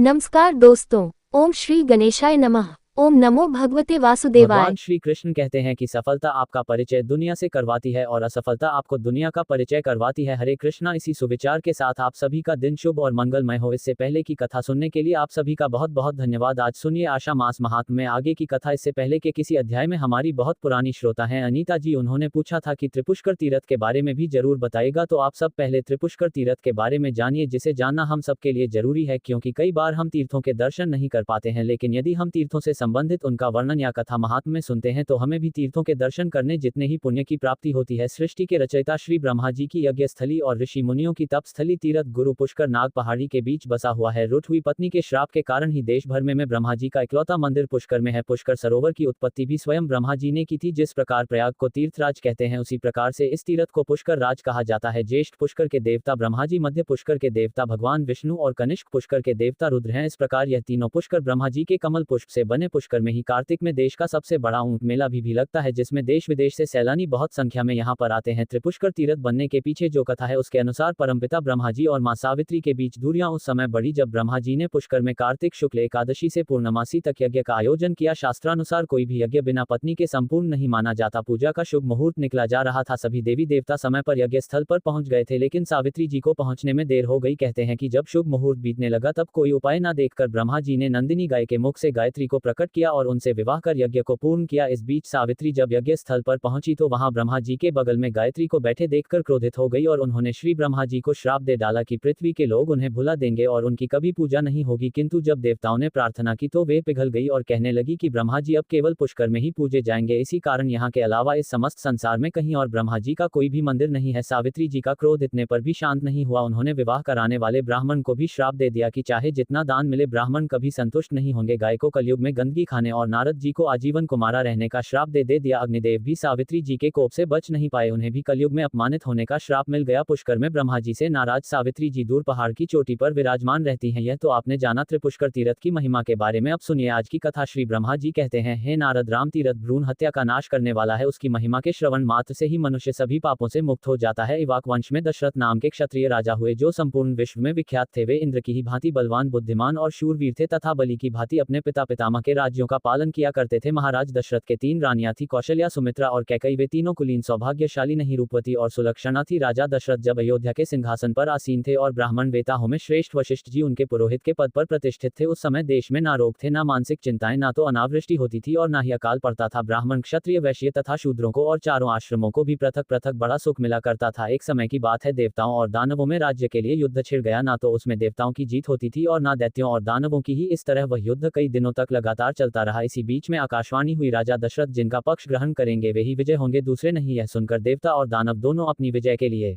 नमस्कार दोस्तों। ओम श्री गणेशाय नमः। ओम नमो भगवते वासुदेवाय। भगवान श्री कृष्ण कहते हैं कि सफलता आपका परिचय दुनिया से करवाती है और असफलता आपको दुनिया का परिचय करवाती है। हरे कृष्णा। इसी सुविचार के साथ आप सभी का दिन शुभ और मंगलमय हो। इससे पहले की कथा सुनने के लिए आप सभी का बहुत बहुत धन्यवाद। आज सुनिए आषाढ़ मास महात्म्य में आगे की कथा। इससे पहले के किसी अध्याय में हमारी बहुत पुरानी श्रोता हैं अनीता जी, उन्होंने पूछा था कि त्रिपुष्कर तीर्थ के बारे में भी जरूर बताएगा। तो आप सब पहले त्रिपुष्कर तीर्थ के बारे में जानिए, जिसे जानना हम सबके लिए जरूरी है, क्योंकि कई बार हम तीर्थों के दर्शन नहीं कर पाते हैं, लेकिन यदि हम तीर्थों से संबंधित उनका वर्णन या कथा महात्म्य में सुनते हैं तो हमें भी तीर्थों के दर्शन करने जितने ही पुण्य की प्राप्ति होती है। सृष्टि के रचयिता श्री ब्रह्मा जी की यज्ञ स्थली और ऋषि मुनियों की तप स्थली तीर्थ गुरु पुष्कर नाग पहाड़ी के बीच बसा हुआ है। रुठ हुई पत्नी के श्राप के कारण ही देश भर में ब्रह्मा जी का इकलौता मंदिर पुष्कर में है। पुष्कर सरोवर की उत्पत्ति भी स्वयं ब्रह्मा जी ने की थी। जिस प्रकार प्रयाग को तीर्थराज कहते हैं, उसी प्रकार से इस तीर्थ को पुष्कर राज कहा जाता है। ज्येष्ठ पुष्कर के देवता ब्रह्मा जी, मध्य पुष्कर के देवता भगवान विष्णु और कनिष्क पुष्कर के देवता रुद्र हैं। इस प्रकार यह तीनों पुष्कर ब्रह्मा जी के कमल पुष्प से बने। पुष्कर में ही कार्तिक में देश का सबसे बड़ा ऊंट मेला भी लगता है, जिसमें देश विदेश से सैलानी बहुत संख्या में यहां पर आते हैं। त्रिपुष्कर तीर्थ बनने के पीछे जो कथा है, उसके अनुसार परमपिता ब्रह्मा जी और मां सावित्री के बीच दूरियां उस समय बढ़ी जब ब्रह्मा जी ने पुष्कर में कार्तिक शुक्ल एकादशी से पूर्णमासी तक यज्ञ का आयोजन किया। शास्त्रानुसार कोई भी यज्ञ बिना पत्नी के संपूर्ण नहीं माना जाता। पूजा का शुभ मुहूर्त निकला जा रहा था। सभी देवी देवता समय पर यज्ञ स्थल पर पहुंच गए थे, लेकिन सावित्री जी को पहुंचने में देर हो गई। कहते हैं कि जब शुभ मुहूर्त बीतने लगा तब कोई उपाय न देखकर ब्रह्मा जी ने नंदिनी गाय के मुख से गायत्री को प्रकट किया और उनसे विवाह कर यज्ञ को पूर्ण किया। इस बीच सावित्री जब यज्ञ स्थल पर पहुंची तो वहां ब्रह्मा जी के बगल में गायत्री को बैठे देखकर क्रोधित हो गई और उन्होंने श्री ब्रह्मा जी को श्राप दे डाला कि पृथ्वी के लोग उन्हें भुला देंगे और उनकी कभी पूजा नहीं होगी। किंतु जब देवताओं ने प्रार्थना की तो वे पिघल गई और कहने लगी कि ब्रह्मा जी अब केवल पुष्कर में ही पूजे जाएंगे। इसी कारण यहाँ के अलावा इस समस्त संसार में कहीं और ब्रह्मा जी का कोई भी मंदिर नहीं है। सावित्री जी का क्रोध इतने पर भी शांत नहीं हुआ। उन्होंने विवाह कराने वाले ब्राह्मण को भी श्राप दे दिया कि चाहे जितना दान मिले ब्राह्मण कभी संतुष्ट नहीं होंगे। गाय को कलयुग में गंदगी खाने और नारद जी को आजीवन कुमारा रहने का श्राप दे दिया। अग्निदेव भी सावित्री जी के कोप से बच नहीं पाए, उन्हें भी कलयुग में अपमानित होने का श्राप मिल गया। पुष्कर में ब्रह्मा जी से नाराज सावित्री जी दूर पहाड़ की चोटी पर विराजमान रहती हैं। यह तो आपने जाना त्रिपुष्कर तीर्थ की महिमा के बारे में। अब सुनिए आज की कथा। श्री ब्रह्मा जी कहते हैं, हे नारद, राम तीर्थ भ्रूण हत्या का नाश करने वाला है। उसकी महिमा के श्रवण मात्र से ही मनुष्य सभी पापों से मुक्त हो जाता है। इवाक वंश में दशरथ नाम के क्षत्रिय राजा हुए, जो संपूर्ण विश्व में विख्यात थे। वे इंद्र की ही भांति बलवान, बुद्धिमान और शूरवीर थे तथा बलि की भांति अपने पिता पितामह के राज्यों का पालन किया करते थे। महाराज दशरथ के 3 रानियां थी, कौशल्या, सुमित्रा और कैकई। वे तीनों कुलीन, सौभाग्यशाली, नहीं रूपवती और सुलक्षणा थी। राजा दशरथ जब अयोध्या के सिंहासन पर आसीन थे और ब्राह्मण वेताओं में श्रेष्ठ वशिष्ठ जी उनके पुरोहित के पद पर प्रतिष्ठित थे, उस समय देश में ना रोग थे, ना मानसिक चिंताएं, ना तो अनावृष्टि होती थी और ना ही अकाल पड़ता था। ब्राह्मण, क्षत्रिय, वैश्य तथा शूद्रों को और चारों आश्रमों को भी पृथक पृथक बड़ा सुख मिला करता था। एक समय की बात है, देवताओं और दानवों में राज्य के लिए युद्ध छिड़ गया। ना तो उसमें देवताओं की जीत होती थी और ना दैत्यों और दानवों की ही। इस तरह वह युद्ध कई दिनों तक लगातार चलता रहा। इसी बीच में आकाशवाणी हुई, राजा दशरथ जिनका पक्ष ग्रहण करेंगे वे ही विजय होंगे, दूसरे नहीं। यह सुनकर देवता और दानव दोनों अपनी विजय के लिए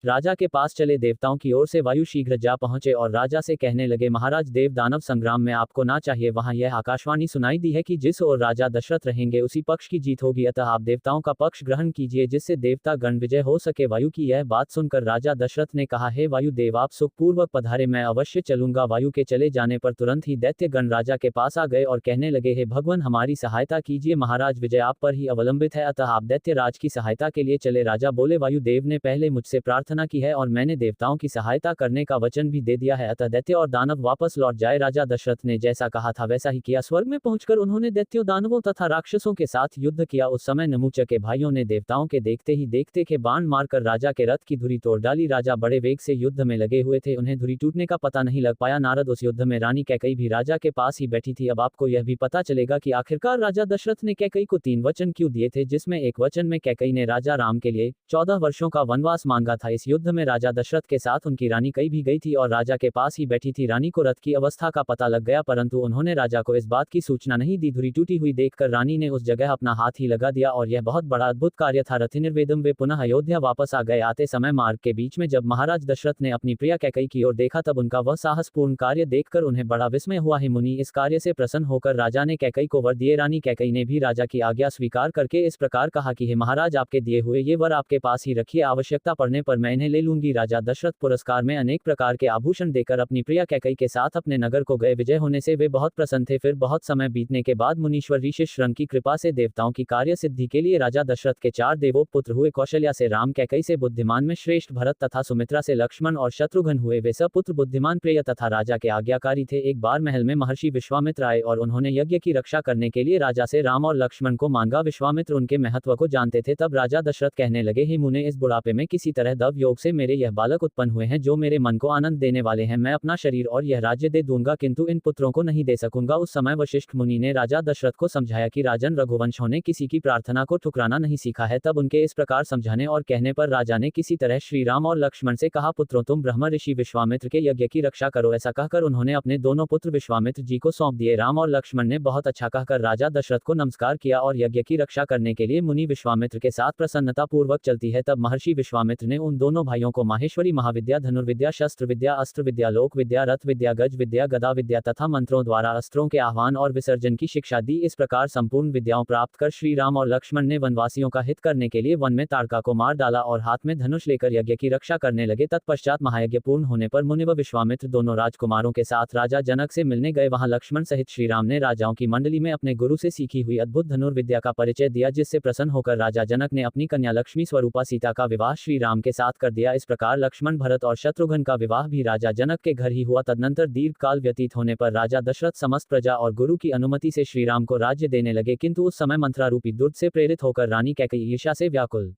राजा के पास चले। देवताओं की ओर से वायु शीघ्र जा पहुंचे और राजा से कहने लगे, महाराज, देव दानव संग्राम में आपको ना चाहिए। वहां यह आकाशवाणी सुनाई दी है कि जिस ओर राजा दशरथ रहेंगे उसी पक्ष की जीत होगी, अतः आप देवताओं का पक्ष ग्रहण कीजिए जिससे देवता गण विजय हो सके। वायु की यह बात सुनकर राजा दशरथ ने कहा, हे वायु देव, आप सुखपूर्वक पधारे, मैं अवश्य चलूंगा। वायु के चले जाने पर तुरंत ही दैत्य गण राजा के पास आ गए और कहने लगे, हे भगवान, हमारी सहायता कीजिए, महाराज विजय आप पर ही अवलंबित है, अतः आप दैत्य राज की सहायता के लिए चले। राजा बोले, वायु देव ने पहले मुझसे प्रार्थना की है और मैंने देवताओं की सहायता करने का वचन भी दे दिया है, अतः दैत्य और दानव वापस लौट जाए। राजा दशरथ ने जैसा कहा था वैसा ही किया। स्वर्ग में पहुंचकर उन्होंने दैत्यों, दानवों तथा राक्षसों के साथ युद्ध किया। उस समय नमूचा के भाइयों ने देवताओं के देखते ही देखते के बाण मारकर राजा के रथ की धुरी तोड़ डाली। राजा बड़े वेग से युद्ध में लगे हुए थे, उन्हें धुरी टूटने का पता नहीं लग पाया। नारद, उस युद्ध में रानी कैकई भी राजा के पास ही बैठी थी। अब आपको यह भी पता चलेगा कि आखिरकार राजा दशरथ ने कैकई को 3 वचन क्यों दिए थे, जिसमें एक वचन में कैकई ने राजा राम के लिए 14 वर्षों का वनवास मांगा था। इस युद्ध में राजा दशरथ के साथ उनकी रानी कई भी गई थी और राजा के पास ही बैठी थी। रानी को रथ की अवस्था का पता लग गया, परंतु उन्होंने राजा को इस बात की सूचना नहीं दी। धुरी टूटी हुई देखकर रानी ने उस जगह अपना हाथ ही लगा दिया और यह बहुत बड़ा अद्भुत कार्य था। रथि निर्वेदम वे पुनः अयोध्या वापस आ गए। आते समय मार्ग के बीच में जब महाराज दशरथ ने अपनी प्रिया कैकई की ओर देखा तब उनका वह साहसपूर्ण कार्य देखकर उन्हें बड़ा विस्मय हुआ। हे मुनि, इस कार्य से प्रसन्न होकर राजा ने कैकई को वर दिए। रानी कैकई ने भी राजा की आज्ञा स्वीकार करके इस प्रकार कहा कि हे महाराज, आपके दिए हुए ये वर आपके पास ही रखिए, आवश्यकता पड़ने पर मैं मैं इन्हें ले लूंगी। राजा दशरथ पुरस्कार में अनेक प्रकार के आभूषण देकर अपनी प्रिया कैकेयी के साथ अपने नगर को गए। विजय होने से वे बहुत प्रसन्न थे। फिर बहुत समय बीतने के बाद मुनीश्वर ऋषि श्रृंग की कृपा से देवताओं की कार्य सिद्धि के लिए राजा दशरथ के 4 देवों पुत्र हुए। कौशल्या से राम, कैकेयी से बुद्धिमान में श्रेष्ठ भरत तथा सुमित्रा से लक्ष्मण और शत्रुघ्न हुए। वे सब पुत्र बुद्धिमान, प्रिय तथा राजा के आज्ञाकारी थे। एक बार महल में महर्षि विश्वामित्र आए और उन्होंने यज्ञ की रक्षा करने के लिए राजा से राम और लक्ष्मण को मांगा। विश्वामित्र उनके महत्व को जानते थे। तब राजा दशरथ कहने लगे, हे मुने, इस बुढ़ापे में किसी तरह दव योग से मेरे यह बालक उत्पन्न हुए हैं जो मेरे मन को आनंद देने वाले हैं। मैं अपना शरीर और यह राज्य दे दूंगा, किंतु इन पुत्रों को नहीं दे सकूंगा। उस समय वशिष्ठ मुनि ने राजा दशरथ को समझाया कि राजन, रघुवंश ने किसी की प्रार्थना को ठुकराना नहीं सीखा है। तब उनके इस प्रकार समझाने और कहने पर राजा ने किसी तरह श्री राम और लक्ष्मण से कहा, पुत्रों, तुम ब्रह्म ऋषि विश्वामित्र के यज्ञ की रक्षा करो। ऐसा कहकर उन्होंने अपने दोनों पुत्र विश्वामित्र जी को सौंप दिए। राम और लक्ष्मण ने बहुत अच्छा कहकर राजा दशरथ को नमस्कार किया और यज्ञ की रक्षा करने के लिए मुनि विश्वामित्र के साथ प्रसन्नता पूर्वक चलती है। तब महर्षि विश्वामित्र ने उन दोनों भाइयों को माहेश्वरी, महाविद्या, धनुर्विद्या, शस्त्र विद्या, अस्त्र विद्या, लोक विद्या, रथ विद्या, गज विद्या, गदा विद्या तथा मंत्रों द्वारा अस्त्रों के आह्वान और विसर्जन की शिक्षा दी। इस प्रकार संपूर्ण विद्याओं प्राप्त कर श्री राम और लक्ष्मण ने वनवासियों का हित करने के लिए वन में ताड़का को मार डाला और हाथ में धनुष लेकर यज्ञ की रक्षा करने लगे। तत्पश्चात महायज्ञ पूर्ण होने पर मुनि व विश्वामित्र दोनों राजकुमारों के साथ राजा जनक से मिलने गए। वहां लक्ष्मण सहित श्री राम ने राजाओं की मंडली में अपने गुरु से सीखी हुई अद्भुत धनुर्विद्या का परिचय दिया, जिससे प्रसन्न होकर राजा जनक ने अपनी कन्या लक्ष्मी स्वरूपा सीता का विवाह श्री राम के साथ कर दिया। इस प्रकार लक्ष्मण, भरत और शत्रुघ्न का विवाह भी राजा जनक के घर ही हुआ। तदनंतर दीर्घ काल व्यतीत होने पर राजा दशरथ समस्त प्रजा और गुरु की अनुमति से श्री राम को राज्य देने लगे, किंतु उस समय मंत्रा रूपी दुर्द से प्रेरित होकर रानी कैकेयी ईर्ष्या से व्याकुल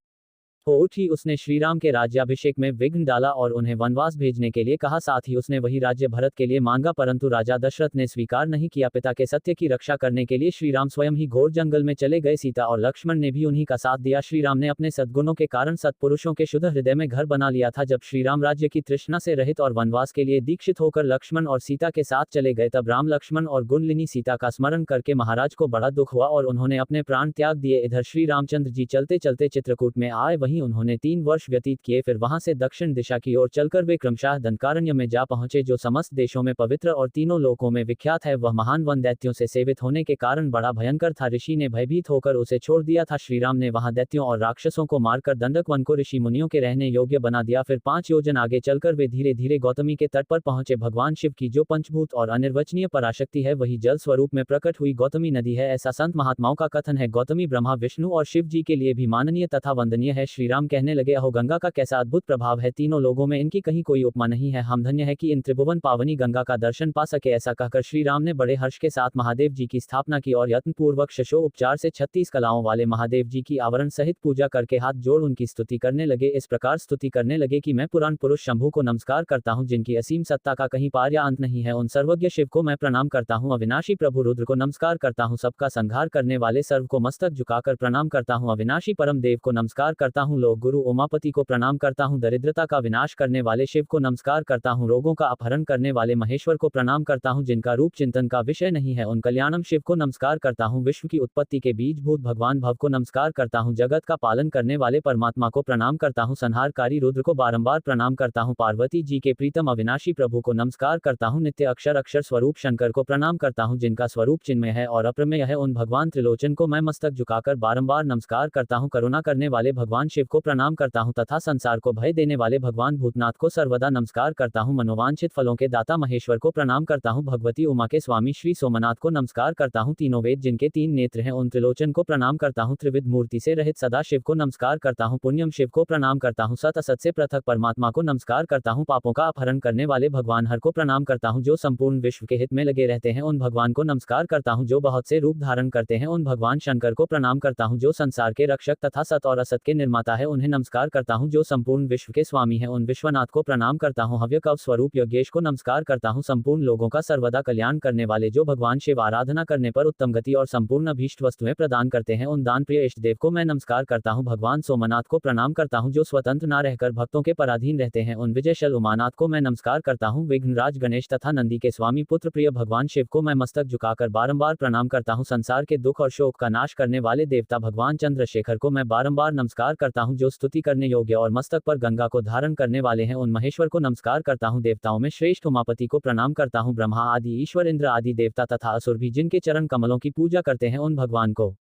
हो उठी। उसने श्रीराम के राज्याभिषेक में विघ्न डाला और उन्हें वनवास भेजने के लिए कहा। साथ ही उसने वही राज्य भरत के लिए मांगा, परंतु राजा दशरथ ने स्वीकार नहीं किया। पिता के सत्य की रक्षा करने के लिए श्रीराम स्वयं ही घोर जंगल में चले गए। सीता और लक्ष्मण ने भी उन्हीं का साथ दिया। श्रीराम ने अपने सद्गुणों के कारण सत्पुरुषों के शुद्ध हृदय में घर बना लिया था। जब श्रीराम राज्य की तृष्णा से रहित और वनवास के लिए दीक्षित होकर लक्ष्मण और सीता के साथ चले गए, तब राम, लक्ष्मण और गुणलिनी सीता का स्मरण करके महाराज को बड़ा दुख हुआ और उन्होंने अपने प्राण त्याग दिए। इधर श्री रामचंद्र जी चलते चलते चित्रकूट में आए। वहीं उन्होंने 3 वर्ष व्यतीत किए। फिर वहां से दक्षिण दिशा की ओर चलकर वे क्रमशः दंडकारण्य में जा पहुंचे, जो समस्त देशों में पवित्र और तीनों लोकों में विख्यात है। वह महान वन दैत्यों से सेवित होने के कारण बड़ा भयंकर था। ऋषि ने भयभीत होकर उसे छोड़ दिया था। श्रीराम ने वहां दैत्यों और राक्षसों को मारकर दंडक वन को ऋषि मुनियों के रहने योग्य बना दिया। फिर 5 योजन आगे चलकर वे धीरे धीरे गौतमी के तट पर पहुंचे। भगवान शिव की जो पंचभूत और अनिर्वचनीय पराशक्ति है, वही जल स्वरूप में प्रकट हुई गौतमी नदी है, ऐसा संत महात्माओं का कथन है। गौतमी ब्रह्मा, विष्णु और शिव जी के लिए भी माननीय तथा वंदनीय है। श्रीराम कहने लगे, अहो गंगा का कैसा अद्भुत प्रभाव है, तीनों लोगों में इनकी कहीं कोई उपमा नहीं है। हम धन्य है कि इन त्रिभुवन पावनी गंगा का दर्शन पा सके। ऐसा कहकर श्री राम ने बड़े हर्ष के साथ महादेव जी की स्थापना की और यत्नपूर्वक शशो उपचार से 36 कलाओं वाले महादेव जी की आवरण सहित पूजा करके हाथ जोड़ उनकी स्तुति करने लगे। इस प्रकार स्तुति करने लगे कि मैं पुराण पुरुष शंभु को नमस्कार करता हूँ, जिनकी असीम सत्ता का कहीं पार या अंत नहीं है। उन सर्वज्ञ शिव को मैं प्रणाम करता हूँ। अविनाशी प्रभु रुद्र को नमस्कार करता हूँ। सबका संहार करने वाले सर्व को मस्तक झुकाकर प्रणाम करता हूँ। अविनाशी परम देव को नमस्कार करता हूँ। लोक गुरु उमापति को प्रणाम करता हूँ। दरिद्रता का विनाश करने वाले शिव को नमस्कार करता हूँ। रोगों का अपहरण करने वाले महेश्वर को प्रणाम करता हूँ, जिनका रूप चिंतन का विषय नहीं है। उन कल्याणम शिव को नमस्कार करता हूँ। विश्व की उत्पत्ति के बीजभूत भगवान भव को नमस्कार करता हूँ। जगत का पालन करने वाले परमात्मा को प्रणाम करता हूँ। संहारकारी रुद्र को बारंबार प्रणाम करता हूँ। पार्वती जी के प्रीतम अविनाशी प्रभु को नमस्कार करता हूँ। नित्य अक्षर अक्षर स्वरूप शंकर को प्रणाम करता हूँ, जिनका स्वरूप चिन्मय है और अप्रमेय है। उन भगवान त्रिलोचन को मैं मस्तक झुकाकर बारंबार नमस्कार करता हूँ। करुणा करने वाले भगवान शिव को प्रणाम करता हूँ तथा संसार को भय देने वाले भगवान भूतनाथ को सर्वदा नमस्कार करता हूँ। मनोवांछित फलों के दाता महेश्वर को प्रणाम करता हूँ। भगवती उमा के स्वामी श्री सोमनाथ को नमस्कार करता हूँ। तीनों वेद जिनके 3 नेत्र हैं, उन त्रिलोचन को प्रणाम करता हूँ। त्रिविध मूर्ति से रहित सदा शिव को नमस्कार करता हूँ। पुण्यम शिव को प्रणाम करता हूँ। सत असत से पृथक परमात्मा को नमस्कार करता हूँ। पापों का अपहरण करने वाले भगवान हर को प्रणाम करता हूँ। जो संपूर्ण विश्व के हित में लगे रहते हैं, उन भगवान को नमस्कार करता हूँ। जो बहुत से रूप धारण करते हैं, उन भगवान शंकर को प्रणाम करता हूँ। जो संसार के रक्षक तथा सत और असत के निर्माता है, उन्हें नमस्कार करता हूँ। जो संपूर्ण विश्व के स्वामी है, उन विश्वनाथ को प्रणाम करता हूँ। हव्य कव स्वरूप योगेश को नमस्कार करता हूँ। संपूर्ण लोगों का सर्वदा कल्याण करने वाले जो भगवान शिव आराधना करने पर उत्तम गति और संपूर्ण अभीष्ट वस्तुएं प्रदान करते हैं, उन दान प्रिय इष्ट देव को मैं नमस्कार करता हूँ। भगवान सोमनाथ को प्रणाम करता हूँ। जो स्वतंत्र न रहकर भक्तों के पराधीन रहते हैं, उन विजयशल उमानाथ को मैं नमस्कार करता हूँ। विघ्नराज गणेश तथा नंदी के स्वामी पुत्र प्रिय भगवान शिव को मैं मस्तक झुकाकर बारंबार प्रणाम करता हूँ। संसार के दुख और शोक का नाश करने वाले देवता भगवान चंद्रशेखर को मैं बारंबार नमस्कार करता हूँ। जो स्तुति करने योग्य और मस्तक पर गंगा को धारण करने वाले हैं, उन महेश्वर को नमस्कार करता हूँ। देवताओं में श्रेष्ठ उमापति को प्रणाम करता हूँ। ब्रह्मा आदि ईश्वर, इंद्र आदि देवता तथा असुर भी जिनके चरण कमलों की पूजा करते हैं, उन भगवान को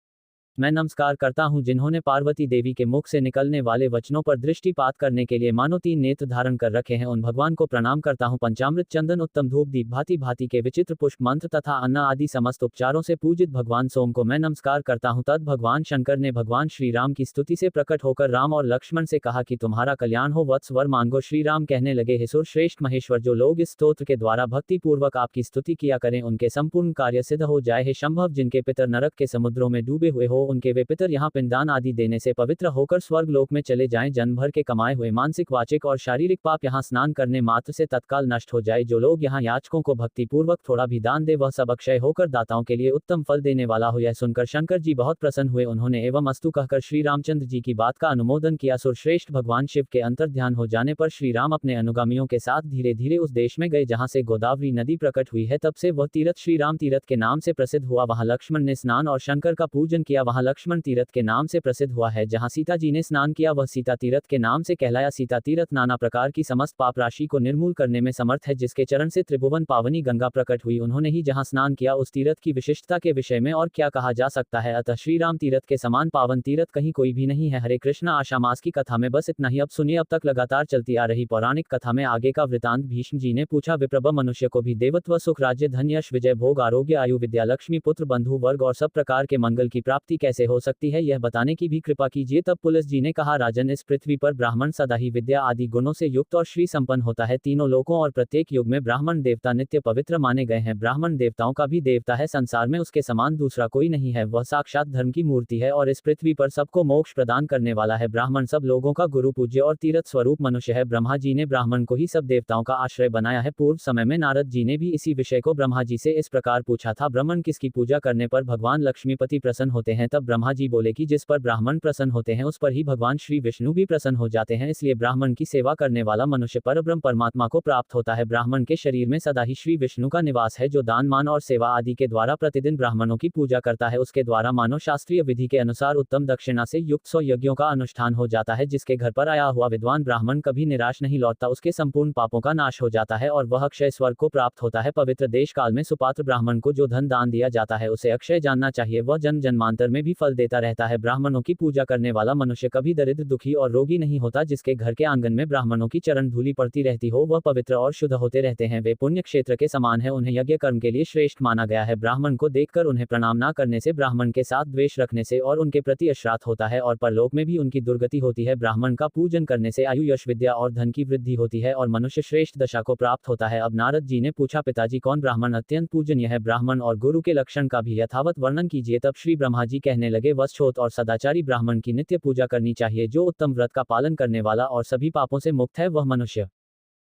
मैं नमस्कार करता हूँ जिन्होंने पार्वती देवी के मुख से निकलने वाले वचनों पर दृष्टिपात करने के लिए मानो 3 नेत्र धारण कर रखे हैं, उन भगवान को प्रणाम करता हूँ। पंचामृत, चंदन, उत्तम धूप, दीप, भांति भांति के विचित्र पुष्प, मंत्र तथा अन्न आदि समस्त उपचारों से पूजित भगवान सोम को मैं नमस्कार करता हूँ। तद भगवान शंकर ने भगवान श्री राम की स्तुति से प्रकट होकर राम और लक्ष्मण से कहा कि तुम्हारा कल्याण हो, वत्स वर मांगो। श्री राम कहने लगे, हे सुर श्रेष्ठ महेश्वर, जो लोग इस स्तोत्र के द्वारा भक्ति पूर्वक आपकी स्तुति किया करें उनके संपूर्ण कार्य सिद्ध हो जाए। हे शंभव, जिनके पितर नरक के समुद्रों में डूबे हुए हो, उनके वे पितर यहाँ पिंडदान आदि देने से पवित्र होकर स्वर्ग लोक में चले जाएं। जन्म भर के कमाए हुए मानसिक, वाचिक और शारीरिक पाप यहाँ स्नान करने मात्र से तत्काल नष्ट हो जाए। जो लोग यहाँ याचकों को भक्ति पूर्वक थोड़ा भी दान दे, वह सब अक्षय होकर दाताओं के लिए उत्तम फल देने वाला हो। यह सुनकर शंकर जी बहुत प्रसन्न हुए। उन्होंने एवं अस्तु कहकर श्री रामचंद्र जी की बात का अनुमोदन किया। सुरश्रेष्ठ भगवान शिव के अंतर्ध्यान हो जाने पर श्री राम अपने अनुगामियों के साथ धीरे धीरे उस देश में गए जहाँ से गोदावरी नदी प्रकट हुई है। तब से वह तीर्थ श्री राम तीर्थ के नाम से प्रसिद्ध हुआ। वहाँ लक्ष्मण ने स्नान और शंकर का पूजन किया, वहाँ लक्ष्मण तीर्थ के नाम से प्रसिद्ध हुआ है। जहाँ सीता जी ने स्नान किया वह सीता तीर्थ के नाम से कहलाया। सीता तीर्थ नाना प्रकार की समस्त पाप राशि को निर्मूल करने में समर्थ है, जिसके चरण से त्रिभुवन पावनी गंगा प्रकट हुई। उन्होंने ही जहाँ स्नान किया उस तीर्थ की विशिष्टता के विषय में और क्या कहा जा सकता है। अतः श्री राम तीर्थ के समान पावन तीर्थ कहीं कोई भी नहीं है। हरे कृष्णा। आषाढ़ मास की कथा में बस इतना ही। अब सुनिए अब तक लगातार चलती आ रही पौराणिक कथा में आगे का वृतांत। भीष्म जी ने पूछा, विप्रभ, मनुष्य को भी देवत्व, सुख, राज्य, धन, यश, विजय, भोग, आरोग्य, आयु, विद्या, लक्ष्मी, पुत्र, बंधु वर्ग और सब प्रकार के मंगल की प्राप्ति कैसे हो सकती है, यह बताने की भी कृपा कीजिए। तब पुलस जी ने कहा, राजन, इस पृथ्वी पर ब्राह्मण सदा ही विद्या आदि गुणों से युक्त और श्री संपन्न होता है। तीनों लोकों और प्रत्येक युग में ब्राह्मण देवता नित्य पवित्र माने गए हैं। ब्राह्मण देवताओं का भी देवता है, संसार में उसके समान दूसरा कोई नहीं है। वह साक्षात धर्म की मूर्ति है और इस पृथ्वी पर सबको मोक्ष प्रदान करने वाला है। ब्राह्मण सब लोगों का गुरु, पूज्य और तीर्थ स्वरूप मनुष्य है। ब्रह्मा जी ने ब्राह्मण को ही सब देवताओं का आश्रय बनाया है। पूर्व समय में नारद जी ने भी इसी विषय को ब्रह्मा जी से इस प्रकार पूछा था, ब्राह्मण किसकी पूजा करने पर भगवान लक्ष्मीपति प्रसन्न होते हैं। तब ब्रह्मा जी बोले कि जिस पर ब्राह्मण प्रसन्न होते हैं उस पर ही भगवान श्री विष्णु भी प्रसन्न हो जाते हैं। इसलिए ब्राह्मण की सेवा करने वाला मनुष्य परब्रह्म परमात्मा को प्राप्त होता है। ब्राह्मण के शरीर में सदा ही श्री विष्णु का निवास है। जो दान, मान और सेवा आदि के द्वारा प्रतिदिन ब्राह्मणों की पूजा करता है, उसके द्वारा मानो शास्त्रीय विधि के अनुसार उत्तम दक्षिणा से युक्त 100 यज्ञों का अनुष्ठान हो जाता है। जिसके घर पर आया हुआ विद्वान ब्राह्मण कभी निराश नहीं लौटता, उसके संपूर्ण पापों का नाश हो जाता है और वह अक्षय स्वर्ग को प्राप्त होता है। पवित्र देश काल में सुपात्र ब्राह्मण को जो धन दान दिया जाता है उसे अक्षय जानना चाहिए, वह जन्म जन्मांतर में भी फल देता रहता है। ब्राह्मणों की पूजा करने वाला मनुष्य कभी दरिद्र, दुखी और रोगी नहीं होता। जिसके घर के आंगन में ब्राह्मणों की चरण धूलि पड़ती रहती हो वह पवित्र और शुद्ध होते रहते हैं। वे पुण्य क्षेत्र के समान है, उन्हें यज्ञ कर्म के लिए श्रेष्ठ माना गया है। ब्राह्मण को देखकर उन्हें प्रणाम न करने से, ब्राह्मण के साथ द्वेष रखने से और उनके प्रति अश्राद्ध होता है और परलोक में भी उनकी दुर्गति होती है। ब्राह्मण का पूजन करने से आयु, यश, विद्या और धन की वृद्धि होती है और मनुष्य श्रेष्ठ दशा को प्राप्त होता है। अब नारद जी ने पूछा, पिताजी, कौन ब्राह्मण अत्यंत पूजनीय है? ब्राह्मण और गुरु के लक्षण का भी यथावत वर्णन कीजिए। तब श्री ब्रह्मा जी कहने लगे, वत्सोत और सदाचारी ब्राह्मण की नित्य पूजा करनी चाहिए। जो उत्तम व्रत का पालन करने वाला और सभी पापों से मुक्त है वह मनुष्य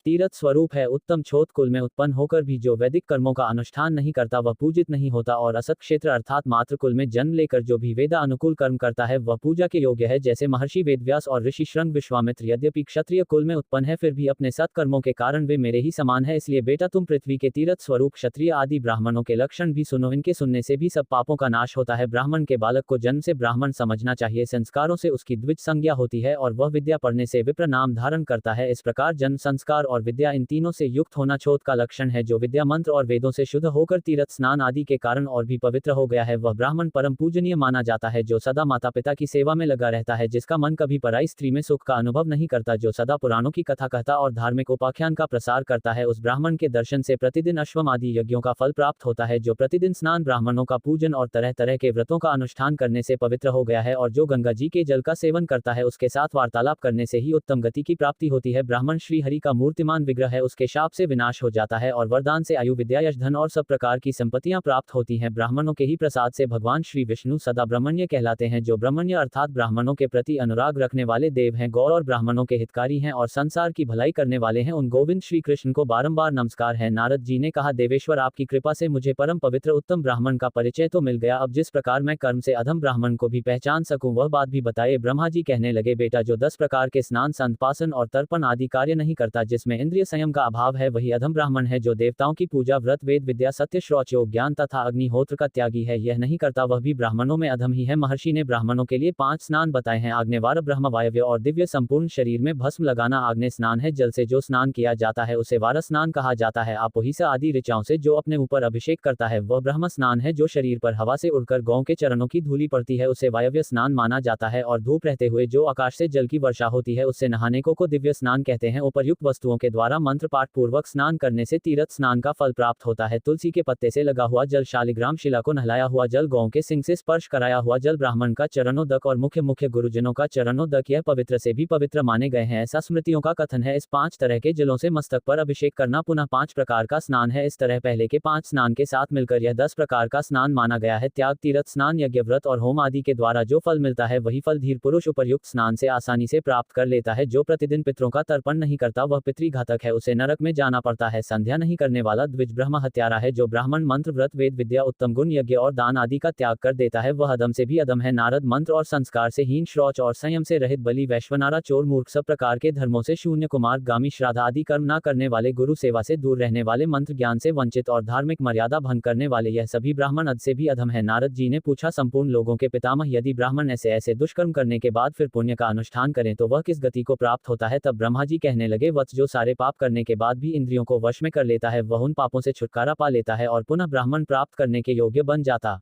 तीर्थ स्वरूप है। उत्तम छोत कुल में उत्पन्न होकर भी जो वैदिक कर्मों का अनुष्ठान नहीं करता वह पूजित नहीं होता और असत क्षेत्र अर्थात मात्र कुल में जन्म लेकर जो भी वेदा अनुकूल कर्म करता है वह पूजा के योग्य है। जैसे महर्षि वेदव्यास और ऋषि श्रंग विश्वामित्र यद्यपि क्षत्रिय कुल में उत्पन्न है फिर भी अपने सत्कर्मों के कारण वे मेरे ही समान है। इसलिए बेटा तुम पृथ्वी के तीर्थ स्वरूप क्षत्रिय आदि ब्राह्मणों के लक्षण भी सुनो, इनके सुनने से भी सब पापों का नाश होता है। ब्राह्मण के बालक को जन्म से ब्राह्मण समझना चाहिए, संस्कारों से उसकी द्विज संज्ञा होती है और वह विद्या पढ़ने से विप्र नाम धारण करता है। इस प्रकार जन्म, संस्कार और विद्या इन तीनों से युक्त होना छोत का लक्षण है। जो विद्या, मंत्र और वेदों से शुद्ध होकर तीर्थ स्नान आदि के कारण और भी पवित्र हो गया है वह ब्राह्मण परम पूजनीय माना जाता है। जो सदा माता पिता की सेवा में लगा रहता है, जिसका मन कभी पराई स्त्री में सुख का अनुभव नहीं करता, जो सदा पुराणों की कथा कहता और धार्मिक उपाख्यान का प्रसार करता है, उस ब्राह्मण के दर्शन से प्रतिदिन अश्वम आदि यज्ञों का फल प्राप्त होता है। जो प्रतिदिन स्नान, ब्राह्मणों का पूजन और तरह तरह के व्रतों का अनुष्ठान करने से पवित्र हो गया है और जो गंगा जी के जल का सेवन करता है उसके साथ वार्तालाप करने से ही उत्तम गति की प्राप्ति होती है। ब्राह्मण श्री हरि का मूर्तिमान विग्रह है, उसके शाप से विनाश हो जाता है और वरदान से आयु, विद्या, यश, धन और सब प्रकार की संपत्तियां प्राप्त होती हैं। ब्राह्मणों के ही प्रसाद से भगवान श्री विष्णु सदा ब्रह्मण्य कहलाते हैं। जो ब्रह्मण्य अर्थात ब्राह्मणों के प्रति अनुराग रखने वाले देव हैं, गौर और ब्राह्मणों के हितकारी हैं और संसार की भलाई करने वाले हैं, उन गोविंद श्री कृष्ण को बारंबार नमस्कार है। नारद जी ने कहा, देवेश्वर, आपकी कृपा से मुझे परम पवित्र उत्तम ब्राह्मण का परिचय तो मिल गया। अब जिस प्रकार मैं कर्म से अधम ब्राह्मण को भी पहचान सकूं वह बात भी बताइए। ब्रह्मा जी कहने लगे, बेटा, जो 10 प्रकार के स्नान, संतपासन और तर्पण आदि कार्य नहीं करता, जिसमें जिसमें इंद्रिय संयम का अभाव है वही अधम ब्राह्मण है, जो देवताओं की पूजा, व्रत, वेद विद्या, सत्य, शौच, योग, ज्ञान तथा अग्निहोत्र का त्यागी है, यह नहीं करता वह भी ब्राह्मणों में अधम ही है। महर्षि ने ब्राह्मणों के लिए 5 स्नान बताए हैं। आग्नेवार ब्रह्म वायव्य और दिव्य संपूर्ण शरीर में भस्म लगाना आग्नेय स्नान है। जल से जो स्नान किया जाता है उसे वार स्नान कहा जाता है। आपोहिसा आदि ऋचाओं से जो अपने ऊपर अभिषेक करता है वह ब्रह्म स्नान है। जो शरीर पर हवा से उड़कर गौ के चरणों की धूलि पड़ती है उसे वायव्य स्नान माना जाता है। और धूप रहते हुए जो आकाश से जल की वर्षा होती है उससे नहाने को दिव्य स्नान कहते हैं। उपर्युक्त वस्तुओं के द्वारा मंत्र पाठ पूर्वक स्नान करने से तीर्थ स्नान का फल प्राप्त होता है। तुलसी के पत्ते से लगा हुआ जल, शालिग्राम शिला को नहलाया हुआ जल, गौ के सिंग से स्पर्श कराया हुआ जल, ब्राह्मण का चरणोदक और मुख्य गुरुजनों का चरणोदक यह पवित्र से भी पवित्र माने गए हैं, ऐसा स्मृतियों का कथन है। इस 5 तरह के जलों से मस्तक पर अभिषेक करना पुनः 5 प्रकार का स्नान है। इस तरह पहले के 5 स्नान के साथ मिलकर यह 10 प्रकार का स्नान माना गया है। त्याग, तीर्थ स्नान, यज्ञ, व्रत और होम आदि के द्वारा जो फल मिलता है वही फल धीर पुरुष उपर्युक्त स्नान से आसानी से प्राप्त कर लेता है। जो प्रतिदिन पितरों का तर्पण नहीं करता वह पितृघातक है, उसे नरक में जाना पड़ता है। संध्या नहीं करने वाला द्विज ब्रह्म हत्यारा है। जो ब्राह्मण मंत्र, व्रत, वेद विद्या, उत्तम गुण, यज्ञ और दान आदि का त्याग कर देता है वह अधम से भी अधम है। नारद मंत्र और संस्कार से हीन, शौच और संयम से रहित, बलि, वैश्वनारा, चोर, मूर्ख, सब प्रकार के धर्मों से शून्य, कुमार, गामी, श्राद्ध आदि कर्म न करने वाले, गुरु सेवा से दूर रहने वाले, मंत्र ज्ञान से वंचित और धार्मिक मर्यादा भंग करने वाले, यह सभी ब्राह्मण अध से भी अधम है। नारद जी ने पूछा, संपूर्ण लोगों के पितामह यदि ब्राह्मण ऐसे दुष्कर्म करने के बाद फिर पुण्य का अनुष्ठान करें तो वह किस गति को प्राप्त होता है? तब ब्रह्मा जी कहने लगे, वत्स, जो सारे पाप करने के बाद भी इंद्रियों को वश में कर लेता है वह उन पापों से छुटकारा पा लेता है और पुनः ब्राह्मण प्राप्त करने के योग्य बन जाता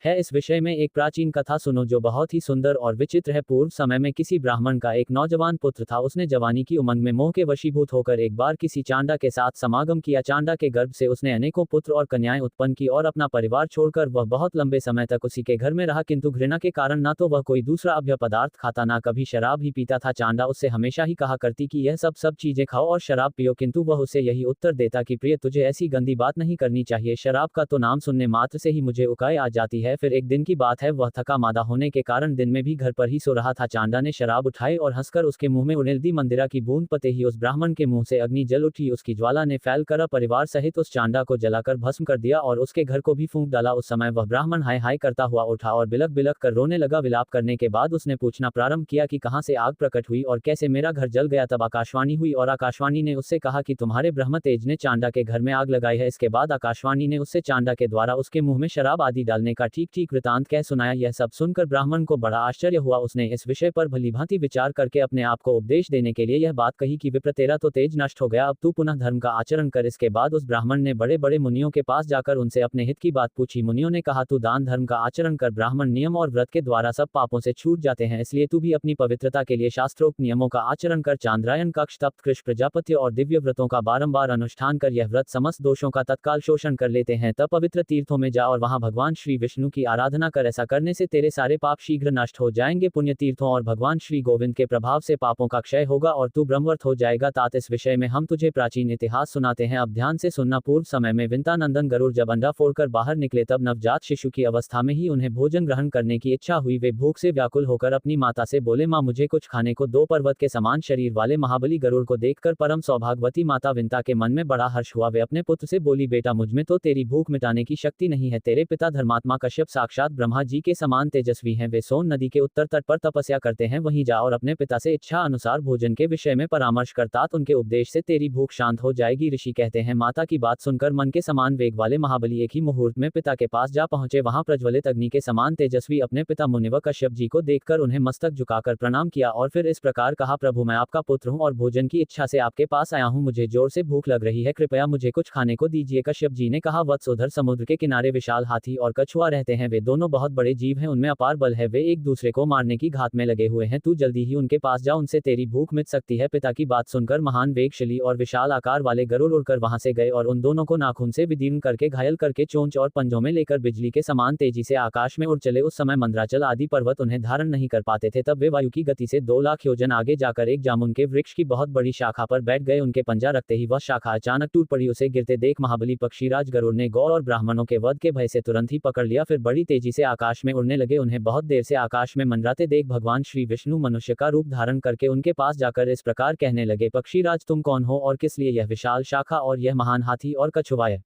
है। इस विषय में एक प्राचीन कथा सुनो जो बहुत ही सुंदर और विचित्र है। पूर्व समय में किसी ब्राह्मण का एक नौजवान पुत्र था। उसने जवानी की उमंग में मोह के वशीभूत होकर एक बार किसी चांडा के साथ समागम किया। चांडा के गर्भ से उसने अनेकों पुत्र और कन्याएं उत्पन्न की और अपना परिवार छोड़कर वह बहुत लंबे समय तक उसी के घर में रहा, किंतु घृणा के कारण न तो वह कोई दूसरा अभ्य पदार्थ खाता, ना कभी शराब ही पीता था। चांडा उससे हमेशा ही कहा करती कि यह सब चीजें खाओ और शराब पियो, किंतु वह उसे यही उत्तर देता कि प्रिय, तुझे ऐसी गंदी बात नहीं करनी चाहिए, शराब का तो नाम सुनने मात्र से ही मुझे उकाई आ जाती है। फिर एक दिन की बात है, वह थका मादा होने के कारण दिन में भी घर पर ही सो रहा था। चांडा ने शराब उठाई और हंसकर उसके मुंह में उड़ेल दी। मंदिरा की बूंद पते ही उस ब्राह्मण के मुंह से अग्नि जल उठी। उसकी ज्वाला ने फैलकर परिवार सहित उस चांडा को जलाकर भस्म कर दिया और उसके घर को भी फूंक डाला। उस समय वह ब्राह्मण हाय हाय करता हुआ उठा और बिलक बिलक कर रोने लगा। विलाप करने के बाद उसने पूछना प्रारंभ किया कि कहां से आग प्रकट हुई और कैसे मेरा घर जल गया। तब आकाशवाणी हुई और आकाशवाणी ने उससे कहा कि तुम्हारे ब्रह्म तेज ने चांडा के घर में आग लगाई है। इसके बाद आकाशवाणी ने उससे चांडा के द्वारा उसके मुंह में शराब आदि डालने का ठीक वृतांत कह सुनाया। यह सब सुनकर ब्राह्मण को बड़ा आश्चर्य हुआ। उसने इस विषय पर भलीभांति विचार करके अपने आप को उपदेश देने के लिए यह बात कही कि विप्र, तेरा तो तेज नष्ट हो गया, अब तू पुनः धर्म का आचरण कर। इसके बाद उस ब्राह्मण ने बड़े बड़े मुनियों के पास जाकर उनसे अपने हित की बात पूछी। मुनियों ने कहा, तू दान धर्म का आचरण कर, ब्राह्मण नियम और व्रत के द्वारा सब पापों से छूट जाते हैं, इसलिए तू भी अपनी पवित्रता के लिए शास्त्रोक्त नियमों का आचरण कर। चांद्रायन, कक्ष, तप्त, कृष, प्रजापत्य और दिव्य व्रतों का बारंबार अनुष्ठान कर। यह व्रत समस्त दोषों का तत्काल शोषण कर लेते हैं। तब पवित्र तीर्थों में जा और वहां भगवान श्री विष्णु की आराधना कर। ऐसा करने से तेरे सारे पाप शीघ्र नष्ट हो जाएंगे। पुण्य तीर्थों और भगवान श्री गोविंद के प्रभाव से पापों का क्षय होगा और तू ब्रह्मवर्त हो जाएगा। तात, इस विषय में हम तुझे प्राचीन इतिहास सुनाते हैं, अब ध्यान से सुनना। पूर्व समय में विंतानंदन गरुड़ जब अंडा फोड़कर बाहर निकले तब नवजात शिशु की अवस्था में ही उन्हें भोजन ग्रहण करने की इच्छा हुई। वे भूख से व्याकुल होकर अपनी माता से बोले, माँ मुझे कुछ खाने को दो। पर्वत के समान शरीर वाले महाबली गरुड़ को देखकर परम सौभाग्यवती माता विंता के मन में बड़ा हर्ष हुआ। वे अपने पुत्र से बोली, बेटा मुझमें तो तेरी भूख मिटाने की शक्ति नहीं है। तेरे पिता धर्मात्मा कश्यप साक्षात ब्रह्मा जी के समान तेजस्वी हैं। वे सोन नदी के उत्तर तट पर तपस्या करते हैं, वहीं जा और अपने पिता से इच्छा अनुसार भोजन के विषय में परामर्श करता, उनके उपदेश से तेरी भूख शांत हो जाएगी। ऋषि कहते हैं, माता की बात सुनकर मन के समान वेग वाले महाबली एक ही मुहूर्त में पिता के पास जा पहुंचे। वहां प्रज्वलित अग्नि के समान तेजस्वी अपने पिता मुनिव कश्यप जी को देखकर उन्हें मस्तक झुकाकर प्रणाम किया और फिर इस प्रकार कहा, प्रभु मैं आपका पुत्र हूं और भोजन की इच्छा से आपके पास आया हूं। मुझे जोर से भूख लग रही है, कृपया मुझे कुछ खाने को दीजिए। कश्यप जी ने कहा, वत्स, उधर समुद्र के किनारे विशाल हाथी और कछुआ रहते हैं। वे दोनों बहुत बड़े जीव हैं, उनमें अपार बल है, वे एक दूसरे को मारने की घात में लगे हुए हैं। तू जल्दी ही उनके पास जा, उनसे तेरी भूख मिट सकती है। पिता की बात सुनकर महान वेगशली और विशाल आकार वाले गरुड़ उड़कर वहां से गए और उन दोनों को नाखून से विदीर्ण करके घायल करके चोंच और पंजों में लेकर बिजली के समान तेजी से आकाश में उड़ चले। उस समय मंद्राचल आदि पर्वत उन्हें धारण नहीं कर पाते थे। तब वे वायु की गति से 2 लाख योजन आगे जाकर एक जामुन के वृक्ष की बहुत बड़ी शाखा पर बैठ गए। उनके पंजा रखते ही वह शाखा अचानक टूट पड़ी। उसे गिरते देख महाबली पक्षीराज गरुड़ ने गौ और ब्राह्मणों के वध के भय से तुरंत ही पकड़ लिया, फिर बड़ी तेजी से आकाश में उड़ने लगे। उन्हें बहुत देर से आकाश में मंडराते देख भगवान श्री विष्णु मनुष्य का रूप धारण करके उनके पास जाकर इस प्रकार कहने लगे, पक्षीराज तुम कौन हो और किस लिए यह विशाल शाखा और यह महान हाथी और कछुआ है?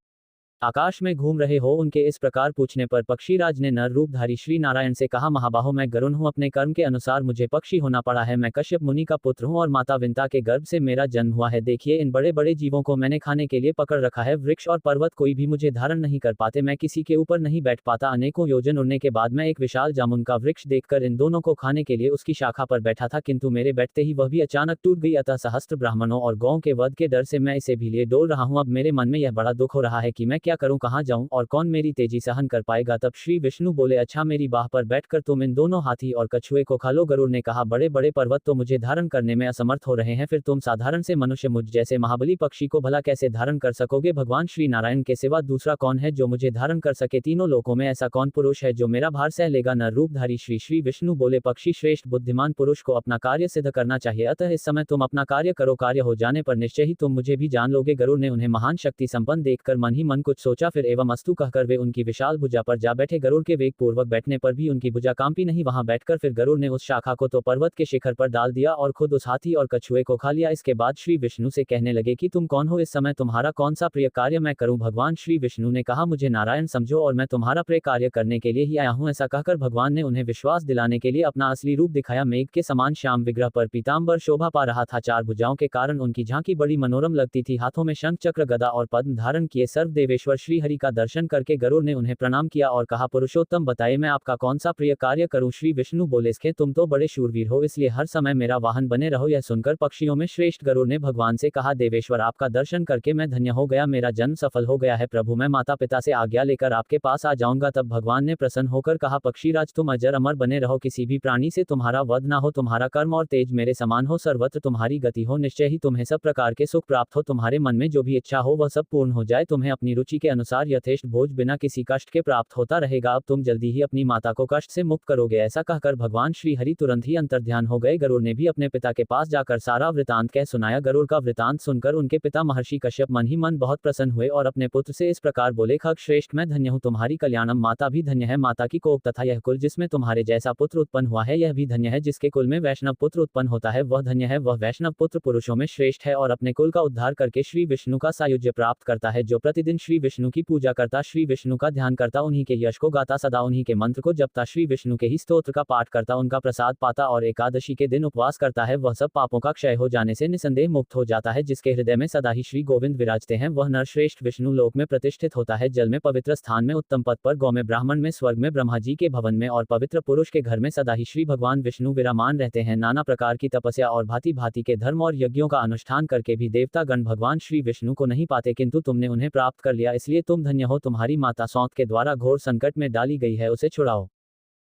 आकाश में घूम रहे हो। उनके इस प्रकार पूछने पर पक्षीराज ने नर रूपधारी श्री नारायण से कहा, महाबाहो, मैं गरुड़ हूँ, अपने कर्म के अनुसार मुझे पक्षी होना पड़ा है। मैं कश्यप मुनि का पुत्र हूँ और माता विंता के गर्भ से मेरा जन्म हुआ है। देखिए, इन बड़े बड़े जीवों को मैंने खाने के लिए पकड़ रखा है। वृक्ष और पर्वत कोई भी मुझे धारण नहीं कर पाते, मैं किसी के ऊपर नहीं बैठ पाता। अनेकों योजन उड़ने के बाद मैं एक विशाल जामुन का वृक्ष देखकर इन दोनों को खाने के लिए उसकी शाखा पर बैठा था, किंतु मेरे बैठते ही वह भी अचानक टूट गई। अतः सहस्त्र ब्राह्मणों और गौओं के वध के डर से मैं इसे भी लिए डोल रहा हूँ। अब मेरे मन में यह बड़ा दुख हो रहा है कि मैं क्या करूँ, कहाँ जाऊँ और कौन मेरी तेजी सहन कर पाएगा। तब श्री विष्णु बोले, अच्छा, मेरी बाह पर बैठकर तुम इन दोनों हाथी और कछुए को खा लो। गरुड़ ने कहा, बड़े बड़े पर्वत तो मुझे धारण करने में असमर्थ हो रहे हैं, फिर तुम साधारण से मनुष्य मुझ जैसे महाबली पक्षी को भला कैसे धारण कर सकोगे। भगवान श्री नारायण के सिवा दूसरा कौन है जो मुझे धारण कर सके। तीनों लोकों में ऐसा कौन पुरुष है जो मेरा भार सह लेगा। नर रूपधारी श्री विष्णु बोले, पक्षी श्रेष्ठ बुद्धिमान पुरुष को अपना कार्य सिद्ध करना चाहिए, अतः इस समय तुम अपना कार्य करो। कार्य हो जाने पर निश्चय ही तुम मुझे भी जान लोगे। गरुड़ ने उन्हें महान शक्ति संपन्न देखकर मन ही मन कुछ सोचा, फिर एवं अस्तु कहकर वे उनकी विशाल भुजा पर जा बैठे। गरुड़ के वेग पूर्वक बैठने पर भी उनकी भुजा कांपी नहीं। वहां बैठकर फिर गरुड़ ने उस शाखा को तो पर्वत के शिखर पर डाल दिया और खुद उस हाथी और कछुए को खा लिया। इसके बाद श्री विष्णु से कहने लगे कि तुम कौन हो, इस समय तुम्हारा कौन सा प्रिय कार्य मैं करूं। भगवान श्री विष्णु ने कहा, मुझे नारायण समझो और मैं तुम्हारा प्रिय कार्य करने के लिए ही आया हूं। ऐसा कहकर भगवान ने उन्हें विश्वास दिलाने के लिए अपना असली रूप दिखाया। मेघ के समान श्याम विग्रह पर पीतांबर शोभा पा रहा था। चार भुजाओं के कारण उनकी झांकी बड़ी मनोरम लगती थी। हाथों में शंख चक्र गदा और पद्म धारण किए सर्वदेवेश्वर श्री हरि का दर्शन करके गरुड़ ने उन्हें प्रणाम किया और कहा, पुरुषोत्तम, बताइए मैं आपका कौन सा प्रिय कार्य करूं। श्री विष्णु बोले, इसके तुम तो बड़े शूरवीर हो, इसलिए हर समय मेरा वाहन बने रहो। यह सुनकर पक्षियों में श्रेष्ठ गरुड़ ने भगवान से कहा, देवेश्वर, आपका दर्शन करके मैं धन्य हो गया, मेरा जन्म सफल हो गया है। प्रभु, मैं माता पिता से आज्ञा लेकर आपके पास आ जाऊंगा। तब भगवान ने प्रसन्न होकर कहा, पक्षीराज, तुम अजर अमर बने रहो, किसी भी प्राणी से तुम्हारा वध ना हो, तुम्हारा कर्म और तेज मेरे समान हो, सर्वत्र तुम्हारी गति हो, निश्चय ही तुम्हें सब प्रकार के सुख प्राप्त हो, तुम्हारे मन में जो भी इच्छा हो वह सब पूर्ण हो जाए, तुम्हें अपनी रुचि के अनुसार यथेष्ट भोज बिना किसी कष्ट के प्राप्त होता रहेगा। अब तुम जल्दी ही अपनी माता को कष्ट से मुक्त करोगे। ऐसा कहकर भगवान श्री हरि तुरंत ही अंतर्ध्यान हो गए। गरुड़ ने भी अपने पिता के पास जाकर सारा वृतांत कह सुनाया। गरुड़ का वृतांत सुनकर उनके पिता महर्षि कश्यप मन ही मन बहुत प्रसन्न हुए और अपने पुत्र से इस प्रकार बोले, खग श्रेष्ठ, मैं धन्य हूँ, तुम्हारी कल्याणम माता भी धन्य है। माता की कोख तथा यह कुल जिसमें तुम्हारे जैसा पुत्र उत्पन्न हुआ है यह भी धन्य है। जिसके कुल में वैष्णव पुत्र उत्पन्न होता है वह धन्य है। वह वैष्णव पुत्र पुरुषों में श्रेष्ठ है और अपने कुल का उद्धार करके श्री विष्णु का सायुज्य प्राप्त करता है। जो प्रतिदिन श्री विष्णु की पूजा करता, श्री विष्णु का ध्यान करता, उन्हीं के यश को गाता, सदा उन्हीं के मंत्र को जपता, श्री विष्णु के ही स्तोत्र का पाठ करता, उनका प्रसाद पाता और एकादशी के दिन उपवास करता है, वह सब पापों का क्षय हो जाने से निसंदेह मुक्त हो जाता है। जिसके हृदय में सदा ही श्री गोविंद विराजते हैं वह नर श्रेष्ठ विष्णु लोक में प्रतिष्ठित होता है। जल में पवित्र स्थान में उत्तम पद पर, गौ में ब्राह्मण में, स्वर्ग में ब्रह्मा जी के भवन में और पवित्र पुरुष के घर में सदा ही श्री भगवान विष्णु विरामान रहते हैं। नाना प्रकार की तपस्या और भांति भांति के धर्म और यज्ञों का अनुष्ठान करके भी देवता गण भगवान श्री विष्णु को नहीं पाते, किंतु तुमने उन्हें प्राप्त कर लिया, इसलिए तुम धन्य हो। तुम्हारी माता सौंत के द्वारा घोर संकट में डाली गई है, उसे छुड़ाओ।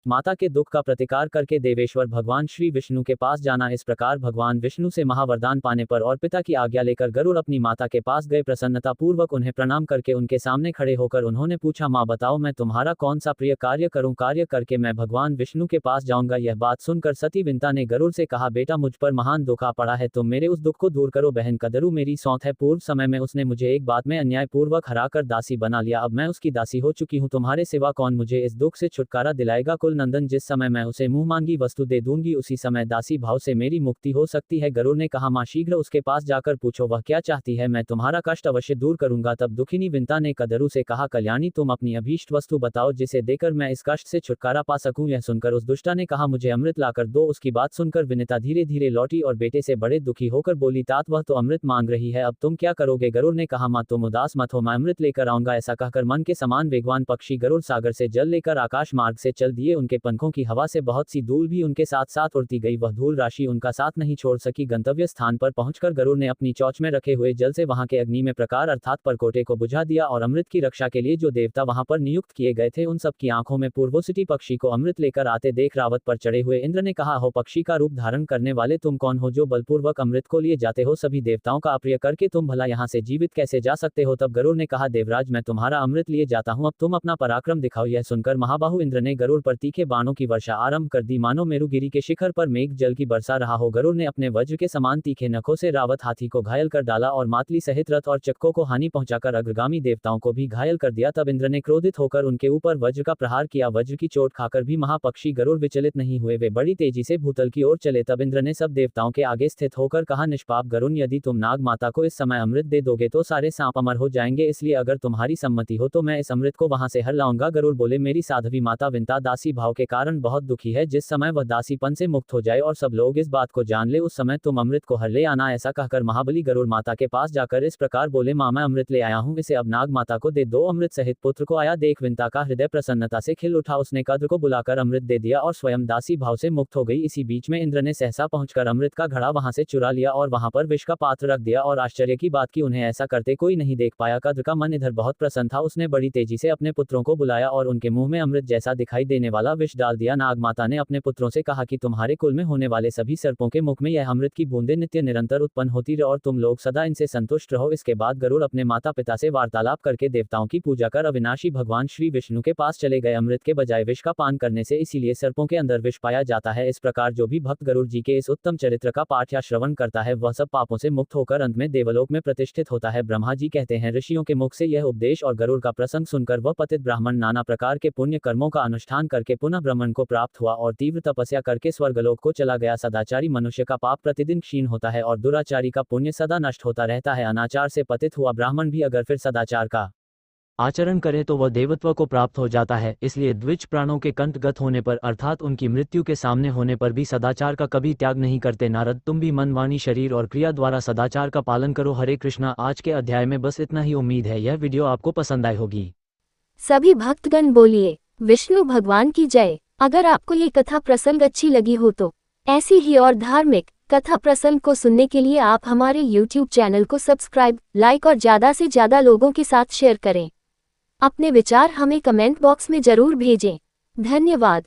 माता के दुख का प्रतिकार करके देवेश्वर भगवान श्री विष्णु के पास जाना। इस प्रकार भगवान विष्णु से महावरदान पाने पर और पिता की आज्ञा लेकर गरुड़ अपनी माता के पास गए। प्रसन्नता पूर्वक उन्हें प्रणाम करके उनके सामने खड़े होकर उन्होंने पूछा, माँ बताओ, मैं तुम्हारा कौन सा प्रिय कार्य करूं, कार्य करके मैं भगवान विष्णु के पास जाऊंगा। यह बात सुनकर सती विंता ने गरुड़ से कहा, बेटा, मुझ पर महान दुख आ पड़ा है, तुम मेरे उस दुख को दूर करो। बहन कदरू मेरी सौंत है, पूर्व समय में उसने मुझे एक बात में अन्याय पूर्वक हराकर दासी बना लिया, अब मैं उसकी दासी हो चुकी हूँ, तुम्हारे सिवा कौन मुझे इस दुख से छुटकारा दिलाएगा। कुल नंदन, जिस समय मैं उसे मुंह मांगी वस्तु दे दूंगी उसी समय दासी भाव से मेरी मुक्ति हो सकती है। गरुड़ ने कहा, मां शीघ्र उसके पास जाकर पूछो वह क्या चाहती है, मैं तुम्हारा कष्ट अवश्य दूर करूंगा। तब दुखिनी विंता ने कदरू से कहा, कल्याणी, तुम अपनी अभीष्ट वस्तु बताओ जिसे देकर मैं इस कष्ट से छुटकारा पा सकूं। यह सुनकर उस दुष्टा ने कहा, मुझे अमृत लाकर दो। उसकी बात सुनकर विनिता धीरे धीरे लौटी और बेटे से बड़े दुखी होकर बोली, तात, वह तो अमृत मांग रही है, अब तुम क्या करोगे। गरुड़ ने कहा, मां तुम उदास मत हो, मैं अमृत लेकर आऊंगा। ऐसा कहकर मन के समान वेगवान पक्षी गरुड़ सागर से जल लेकर आकाश मार्ग से चल दिए। उनके पंखों की हवा से बहुत सी धूल भी उनके साथ साथ उड़ती गई, वह धूल राशि उनका साथ नहीं छोड़ सकी। गंतव्य स्थान पर पहुंचकर गरुड़ ने अपनी चौच में रखे हुए जल से वहां के अग्नि में प्रकार अर्थात परकोटे को बुझा दिया और अमृत की रक्षा के लिए जो देवता वहां पर नियुक्त किए गए थे उन सब की आंखों में पूर्वोसिटी पक्षी को अमृत लेकर आते देख रावत पर चढ़े हुए इंद्र ने कहा, हो पक्षी का रूप धारण करने वाले, तुम कौन हो जो बलपूर्वक अमृत को लिए जाते हो। सभी देवताओं का अप्रिय करके तुम भला यहाँ से जीवित कैसे जा सकते हो। तब गरुड़ ने कहा, देवराज, मैं तुम्हारा अमृत लिए जाता हूँ, अब तुम अपना पराक्रम दिखाओ। यह सुनकर महाबाहु इंद्र ने गरुड़ पर तीखे बाणों की वर्षा आरंभ कर दी, मानो मेरुगिरी के शिखर पर मेघ जल की बरसा रहा हो। गरुड़ ने अपने वज्र के समान तीखे नखों से रावत हाथी को घायल कर डाला और मातली सहित रथ और चक्कों को हानि पहुंचाकर अग्रगामी देवताओं को भी घायल कर दिया। तब इंद्र ने क्रोधित होकर उनके ऊपर वज्र का प्रहार किया। वज्र की चोट खाकर भी महापक्षी गरुड़ विचलित नहीं हुए, वे बड़ी तेजी से भूतल की ओर चले। तब इंद्र ने सब देवताओं के आगे स्थित होकर कहा, निष्पाप गरुड़, यदि तुम नाग माता को इस समय अमृत दे दोगे तो सारे सांप अमर हो जाएंगे, इसलिए अगर तुम्हारी सम्मति हो तो मैं इस अमृत को वहां से हर लाऊंगा। गरुड़ बोले, मेरी साध्वी माता विंता दासी भाव के कारण बहुत दुखी है, जिस समय वह दासीपन से मुक्त हो जाए और सब लोग इस बात को जान ले, उस समय तुम अमृत को हर ले आना। ऐसा कहकर महाबली गरुड़ माता के पास जाकर इस प्रकार बोले, मां, मैं अमृत ले आया हूं, इसे अब नाग माता को दे दो। अमृत सहित पुत्र को आया देख विंता का हृदय प्रसन्नता से खिल उठा, उसने कद्र को बुलाकर अमृत दे दिया और स्वयं दासी भाव से मुक्त हो गई। इसी बीच में इंद्र ने सहसा पहुंचकर अमृत का घड़ा वहां से चुरा लिया और वहां पर विष का पात्र रख दिया, और आश्चर्य की बात की उन्हें ऐसा करते कोई नहीं देख पाया। कद्र का मन इधर बहुत प्रसन्न था, उसने बड़ी तेजी से अपने पुत्रों को बुलाया और उनके मुंह में अमृत जैसा दिखाई देने वाला विष डाल दिया। नाग माता ने अपने पुत्रों से कहा कि तुम्हारे कुल में होने वाले सभी सर्पों के मुख में यह अमृत की बूंदें नित्य निरंतर उत्पन्न होती रहे और तुम लोग सदा इनसे संतुष्ट रहो। इसके बाद गरुड़ अपने माता पिता से वार्तालाप करके देवताओं की पूजा कर अविनाशी भगवान श्री विष्णु के पास चले गए। अमृत के बजाय विष का पान करने से इसीलिए सर्पों के अंदर विष पाया जाता है। इस प्रकार जो भी भक्त गरुड़ जी के इस उत्तम चरित्र का पाठ या श्रवण करता है वह सब पापों से मुक्त होकर अंत में देवलोक में प्रतिष्ठित होता है। ब्रह्मा जी कहते हैं, ऋषियों के मुख से यह उपदेश और गरुड़ का प्रसंग सुनकर वह पतित ब्राह्मण नाना प्रकार के पुण्य कर्मों का अनुष्ठान करके पुनः ब्रह्मण को प्राप्त हुआ और तीव्र तपस्या करके स्वर्गलोक को चला गया। सदाचारी मनुष्य का पाप प्रतिदिन क्षीण होता है और दुराचारी का पुण्य सदा नष्ट होता रहता है। अनाचार से पतित हुआ ब्राह्मण भी अगर फिर सदाचार का आचरण करे तो वह देवत्व को प्राप्त हो जाता है। इसलिए द्विज प्राणों के कंठगत होने पर अर्थात उनकी मृत्यु के सामने होने पर भी सदाचार का कभी त्याग नहीं करते। नारद, तुम भी मन, वाणी, शरीर और क्रिया द्वारा सदाचार का पालन करो। हरे कृष्णा। आज के अध्याय में बस इतना ही। उम्मीद है यह वीडियो आपको पसंद आई होगी। सभी भक्तगण बोलिए विष्णु भगवान की जय। अगर आपको ये कथा प्रसंग अच्छी लगी हो तो ऐसी ही और धार्मिक कथा प्रसंग को सुनने के लिए आप हमारे YouTube चैनल को सब्सक्राइब, लाइक और ज़्यादा से ज़्यादा लोगों के साथ शेयर करें। अपने विचार हमें कमेंट बॉक्स में जरूर भेजें। धन्यवाद।